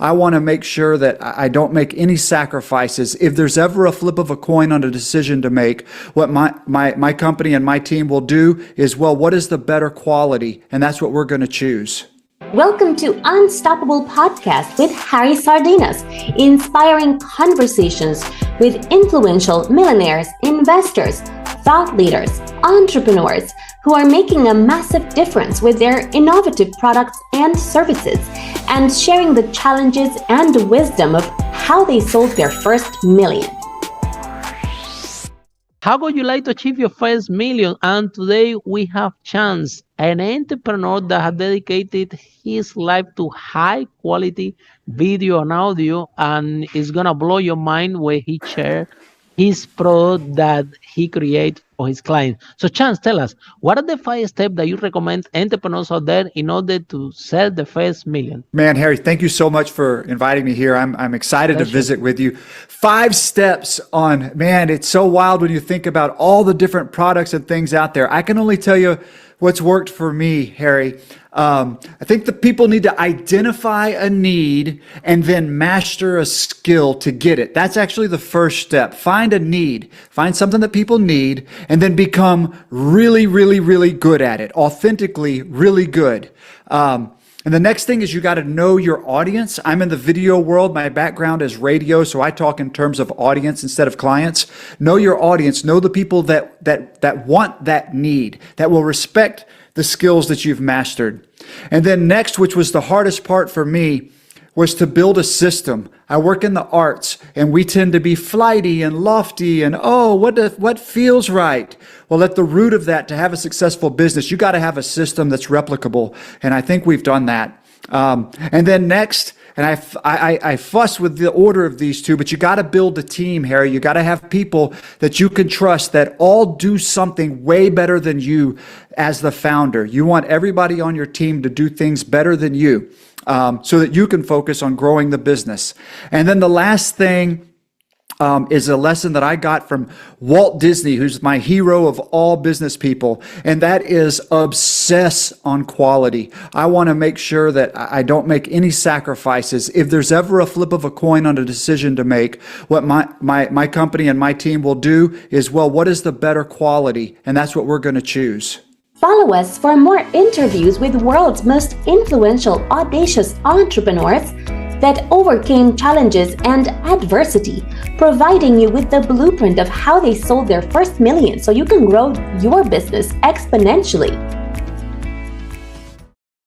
I want to make sure that I don't make any sacrifices. If there's ever a flip of a coin on a decision to make, what my company and my team will do is, well, what is the better quality? And that's what we're going to choose. Welcome to Unstoppable Podcast with Harry Sardinas, inspiring conversations with influential millionaires, investors, thought leaders, entrepreneurs who are making a massive difference with their innovative products and services, and sharing the challenges and wisdom of how they sold their first million. How would you like to achieve your first million? And today we have Chance, an entrepreneur that has dedicated his life to high quality video and audio, and it's gonna blow your mind where he shares his product that he creates for his clients. So Chance, tell us, what are the 5 steps that you recommend entrepreneurs out there in order to sell the first million? Man, Harry, thank you so much for inviting me here. I'm excited to visit with you. 5 steps on, man, it's so wild when you think about all the different products and things out there. I can only tell you what's worked for me, Harry. I think the people need to identify a need and then master a skill to get it. That's actually the first step. Find a need, find something that people need, and then become really, really, really good at it. Authentically, really good. And the next thing is you got to know your audience. I'm in the video world. My background is radio, so I talk in terms of audience instead of clients. Know your audience. Know the people that want that need, that will respect the skills that you've mastered. And then next, which was the hardest part for me, was to build a system. I work in the arts, and we tend to be flighty and lofty and, what feels right? Well, at the root of that, to have a successful business, you got to have a system that's replicable. And I think we've done that. And then next, and I fuss with the order of these two, but you got to build a team, Harry. You got to have people that you can trust that all do something way better than you as the founder. You want everybody on your team to do things better than you, so that you can focus on growing the business. And then the last thing is a lesson that I got from Walt Disney, who's my hero of all business people, and that is obsess on quality. I want to make sure that I don't make any sacrifices. If there's ever a flip of a coin on a decision to make, what my company and my team will do is, well, what is the better quality? And that's what we're going to choose. Follow us for more interviews with world's most influential, audacious entrepreneurs that overcame challenges and adversity, providing you with the blueprint of how they sold their first million so you can grow your business exponentially.